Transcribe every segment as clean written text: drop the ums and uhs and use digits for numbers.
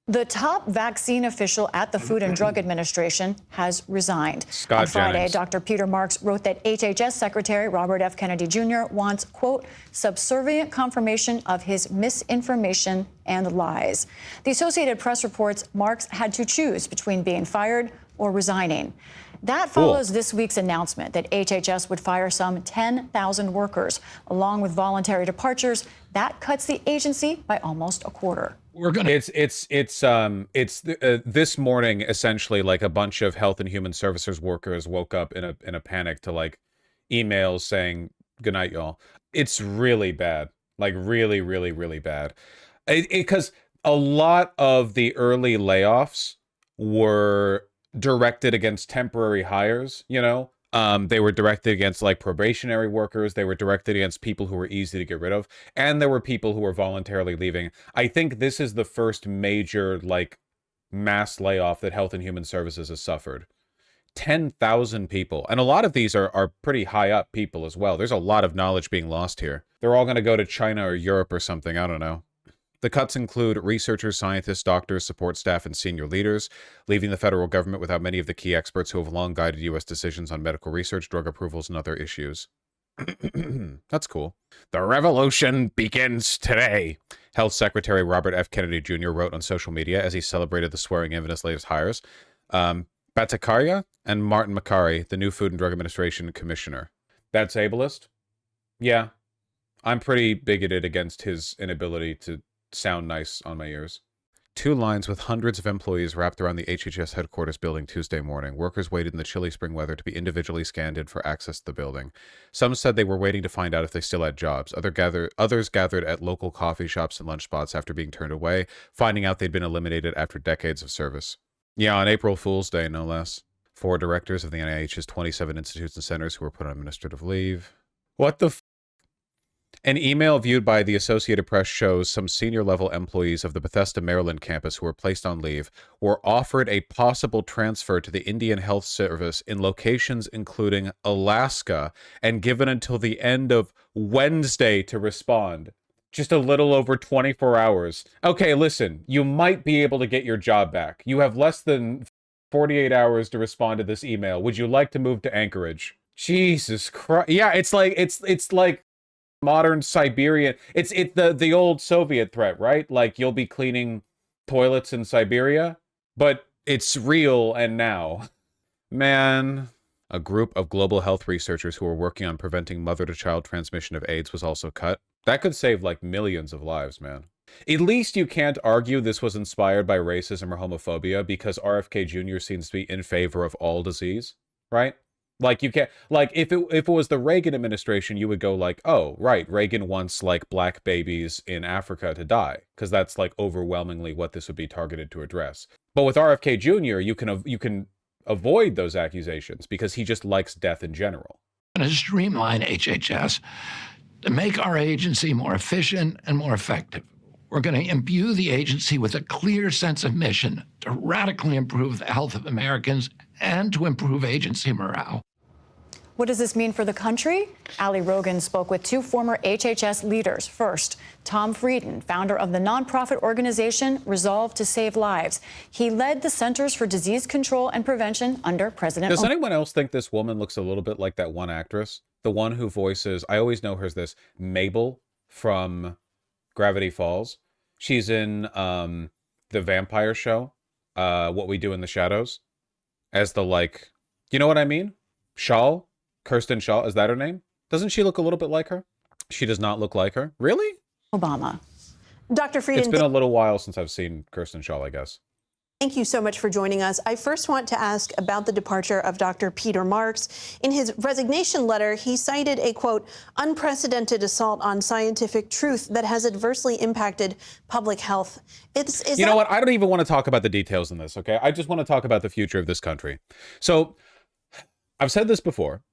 The top vaccine official at the Food and Drug Administration has resigned. Scott On Friday, Jennings. Dr. Peter Marks wrote that HHS Secretary Robert F. Kennedy Jr. wants, quote, subservient confirmation of his misinformation and lies. The Associated Press reports Marks had to choose between being fired or resigning. That follows this week's announcement that HHS would fire some 10,000 workers. Along with voluntary departures, that cuts the agency by almost a quarter. This morning, essentially, like a bunch of health and human services workers woke up in a panic to like emails saying good night, y'all. It's really bad, like really, really, really bad. Because a lot of the early layoffs were directed against temporary hires, you know? They were directed against like probationary workers. They were directed against people who were easy to get rid of. And there were people who were voluntarily leaving. I think this is the first major like mass layoff that Health and Human Services has suffered. 10,000 people. And a lot of these are pretty high up people as well. There's a lot of knowledge being lost here. They're all going to go to China or Europe or something. I don't know. The cuts include researchers, scientists, doctors, support staff, and senior leaders, leaving the federal government without many of the key experts who have long guided U.S. decisions on medical research, drug approvals, and other issues. That's cool. The revolution begins today, Health Secretary Robert F. Kennedy Jr. wrote on social media as he celebrated the swearing-in of his latest hires. Bhattacharya and Martin Makary, the new Food and Drug Administration Commissioner. That's ableist? Yeah. I'm pretty bigoted against his inability to sound nice on my ears. 2 lines with hundreds of employees wrapped around the HHS headquarters building Tuesday morning. Workers waited in the chilly spring weather to be individually scanned in for access to the building. Some said they were waiting to find out if they still had jobs. Others gathered at local coffee shops and lunch spots after being turned away, finding out they'd been eliminated after decades of service. Yeah, on April Fool's Day, no less. 4 directors of the NIH's 27 institutes and centers who were put on administrative leave. What the An email viewed by the Associated Press shows some senior-level employees of the Bethesda, Maryland campus who were placed on leave were offered a possible transfer to the Indian Health Service in locations including Alaska and given until the end of Wednesday to respond. Just a little over 24 hours. Okay, listen, you might be able to get your job back. You have less than 48 hours to respond to this email. Would you like to move to Anchorage? Jesus Christ. Yeah, it's like modern Siberian. It's the old Soviet threat, right? Like you'll be cleaning toilets in Siberia, but it's real and now. Man. A group of global health researchers who are working on preventing mother-to-child transmission of AIDS was also cut. That could save like millions of lives, man. At least you can't argue this was inspired by racism or homophobia because RFK Jr. seems to be in favor of all disease, right? Like you can't, like if it was the Reagan administration, you would go like, oh, right, Reagan wants like black babies in Africa to die because that's like overwhelmingly what this would be targeted to address. But with RFK Jr., you can avoid those accusations because he just likes death in general. To streamline HHS, to make our agency more efficient and more effective. We're going to imbue the agency with a clear sense of mission to radically improve the health of Americans and to improve agency morale. What does this mean for the country? Ali Rogan spoke with 2 former HHS leaders. First, Tom Frieden, founder of the nonprofit organization Resolve to Save Lives. He led the Centers for Disease Control and Prevention under President Does anyone else think this woman looks a little bit like that one actress? The one who voices, I always know her as this, Mabel from Gravity Falls. She's in the vampire show, What We Do in the Shadows, as the, like, you know what I mean? Shaw? Kirsten Shaw, is that her name? Doesn't she look a little bit like her? She does not look like her. Really? Obama. Dr. Frieden, it's been a little while since I've seen Kirsten Shaw, I guess. Thank you so much for joining us. I first want to ask about the departure of Dr. Peter Marks. In his resignation letter, he cited a, quote, unprecedented assault on scientific truth that has adversely impacted public health. You know what? I don't even want to talk about the details in this, okay? I just want to talk about the future of this country. So I've said this before,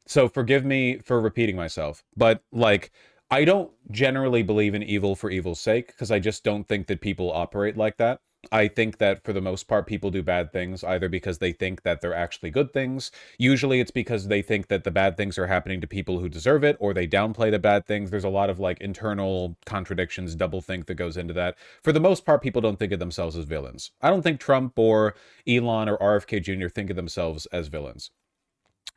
so forgive me for repeating myself, but like, I don't generally believe in evil for evil's sake because I just don't think that people operate like that. I think that for the most part, people do bad things either because they think that they're actually good things. Usually it's because they think that the bad things are happening to people who deserve it, or they downplay the bad things. There's a lot of like internal contradictions, doublethink that goes into that. For the most part, people don't think of themselves as villains. I don't think Trump or Elon or RFK Jr. think of themselves as villains.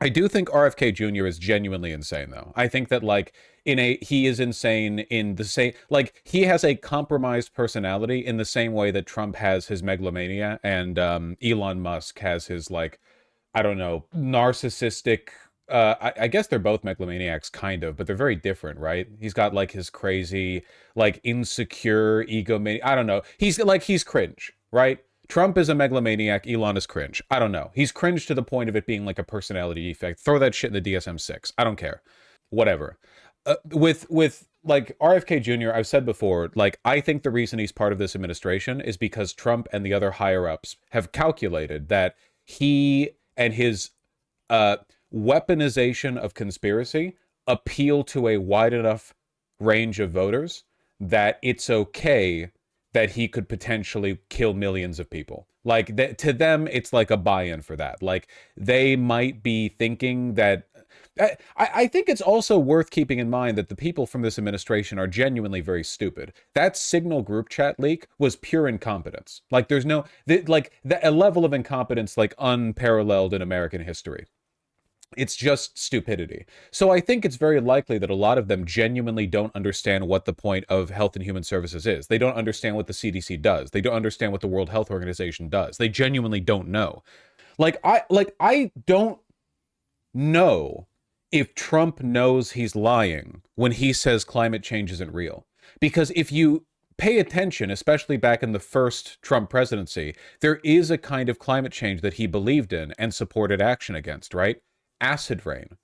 I do think RFK Jr. is genuinely insane, though. I think that, like, he is insane in the same, like, he has a compromised personality in the same way that Trump has his megalomania and Elon Musk has his, like, I don't know, narcissistic, I guess they're both megalomaniacs, kind of, but they're very different, right? He's got, like, his crazy, like, insecure egomania. I don't know. He's cringe, right? Trump is a megalomaniac. Elon is cringe. I don't know. He's cringe to the point of it being like a personality defect. Throw that shit in the DSM-6. I don't care. Whatever. With like RFK Jr., I've said before, like, I think the reason he's part of this administration is because Trump and the other higher-ups have calculated that he and his weaponization of conspiracy appeal to a wide enough range of voters that it's okay that he could potentially kill millions of people. Like, to them, it's like a buy-in for that. Like, they might be thinking that... I think it's also worth keeping in mind that the people from this administration are genuinely very stupid. That Signal group chat leak was pure incompetence. Like, there's no... a level of incompetence, like, unparalleled in American history. It's just stupidity. So I think it's very likely that a lot of them genuinely don't understand what the point of Health and Human Services is. They don't understand what the CDC does. They don't understand what the World Health Organization does. They genuinely don't know. I don't know if Trump knows he's lying when he says climate change isn't real. Because if you pay attention, especially back in the first Trump presidency, there is a kind of climate change that he believed in and supported action against, right? Acid rain.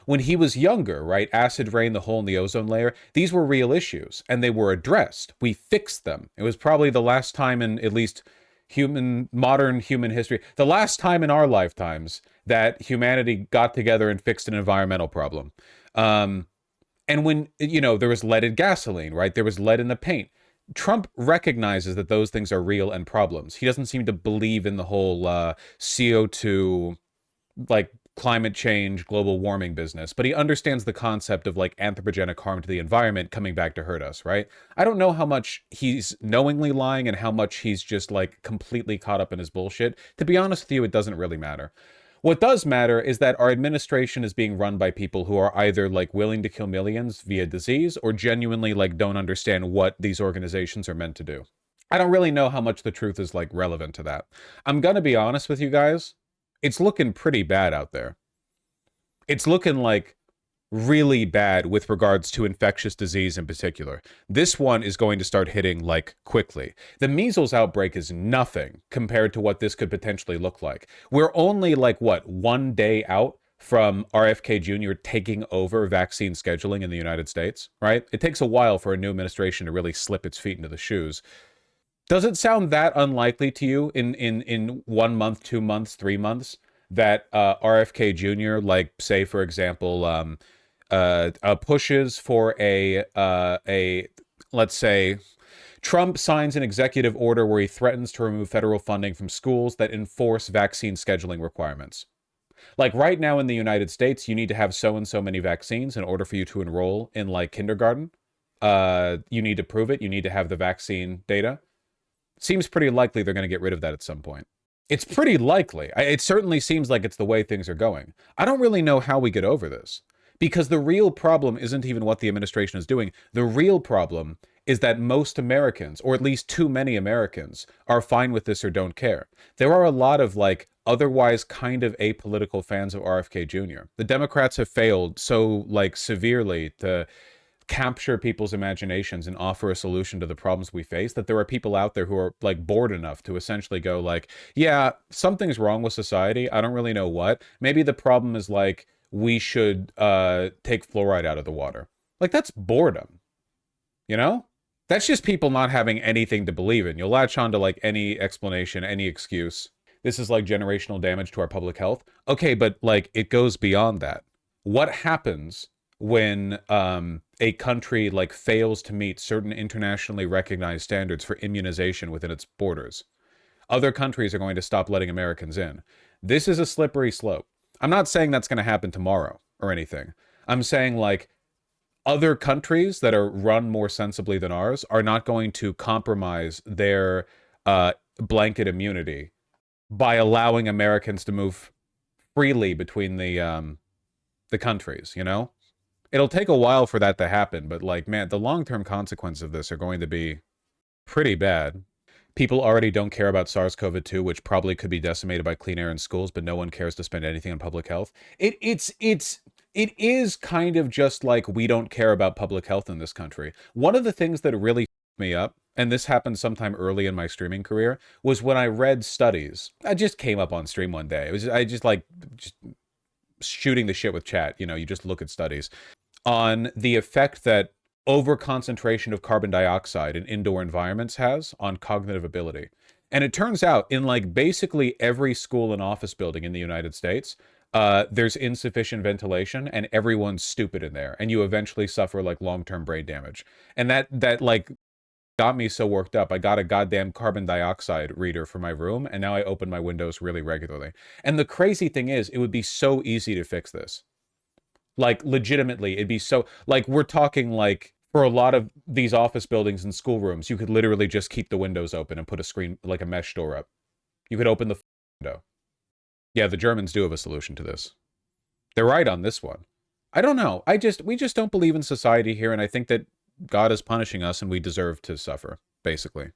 When he was younger, right, acid rain, the hole in the ozone layer, these were real issues and they were addressed. We fixed them. It was probably the last time in at least modern human history, the last time in our lifetimes that humanity got together and fixed an environmental problem. And when, there was lead in gasoline, right? There was lead in the paint. Trump recognizes that those things are real and problems. He doesn't seem to believe in the whole CO2, like, climate change, global warming business, but he understands the concept of like anthropogenic harm to the environment coming back to hurt us, right? I don't know how much he's knowingly lying and how much he's just like completely caught up in his bullshit. To be honest with you, it doesn't really matter. What does matter is that our administration is being run by people who are either like willing to kill millions via disease or genuinely like don't understand what these organizations are meant to do. I don't really know how much the truth is like relevant to that. I'm gonna be honest with you guys. It's looking pretty bad out there. It's looking like really bad with regards to infectious disease in particular. This one is going to start hitting like quickly. The measles outbreak is nothing compared to what this could potentially look like. We're only like, what, 1 day out from RFK Jr. taking over vaccine scheduling in the United States, right? It takes a while for a new administration to really slip its feet into the shoes. Does it sound that unlikely to you in 1 month, 2 months, 3 months that RFK Jr., like, say, for example, pushes for let's say, Trump signs an executive order where he threatens to remove federal funding from schools that enforce vaccine scheduling requirements? Like, right now in the United States, you need to have so and so many vaccines in order for you to enroll in, like, kindergarten. You need to prove it. You need to have the vaccine data. Seems pretty likely they're going to get rid of that at some point. It's pretty likely. It certainly seems like it's the way things are going. I don't really know how we get over this, because the real problem isn't even what the administration is doing. The real problem is that most Americans, or at least too many Americans, are fine with this or don't care. There are a lot of, like, otherwise kind of apolitical fans of RFK Jr. The Democrats have failed so, like, severely to capture people's imaginations and offer a solution to the problems we face that there are people out there who are like bored enough to essentially go like, yeah, something's wrong with society. I don't really know what. Maybe the problem is like we should take fluoride out of the water. Like, that's boredom, you know? That's just people not having anything to believe in. You'll latch on to like any explanation, any excuse. This is like generational damage to our public health. Okay, but like it goes beyond that. What happens when a country like fails to meet certain internationally recognized standards for immunization within its borders. Other countries are going to stop letting Americans in. This is a slippery slope. I'm not saying that's going to happen tomorrow or anything. I'm saying like other countries that are run more sensibly than ours are not going to compromise their blanket immunity by allowing Americans to move freely between the countries, you know? It'll take a while for that to happen, but like, man, the long-term consequences of this are going to be pretty bad. People already don't care about SARS-CoV-2, which probably could be decimated by clean air in schools, but no one cares to spend anything on public health. It is kind of just like we don't care about public health in this country. One of the things that really f***ed me up, and this happened sometime early in my streaming career, was when I read studies. I just came up on stream one day. I just shooting the shit with chat. You know, you just look at studies on the effect that overconcentration of carbon dioxide in indoor environments has on cognitive ability. And it turns out in like basically every school and office building in the United States, there's insufficient ventilation and everyone's stupid in there. And you eventually suffer like long-term brain damage. And that like got me so worked up. I got a goddamn carbon dioxide reader for my room, and now I open my windows really regularly. And the crazy thing is, it would be so easy to fix this. Like, legitimately, it'd be so... Like, we're talking, like, for a lot of these office buildings and schoolrooms, you could literally just keep the windows open and put a screen, like a mesh door up. You could open the window. Yeah, the Germans do have a solution to this. They're right on this one. I don't know. We just don't believe in society here, and I think that God is punishing us and we deserve to suffer, basically.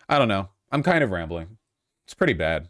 I don't know. I'm kind of rambling. It's pretty bad.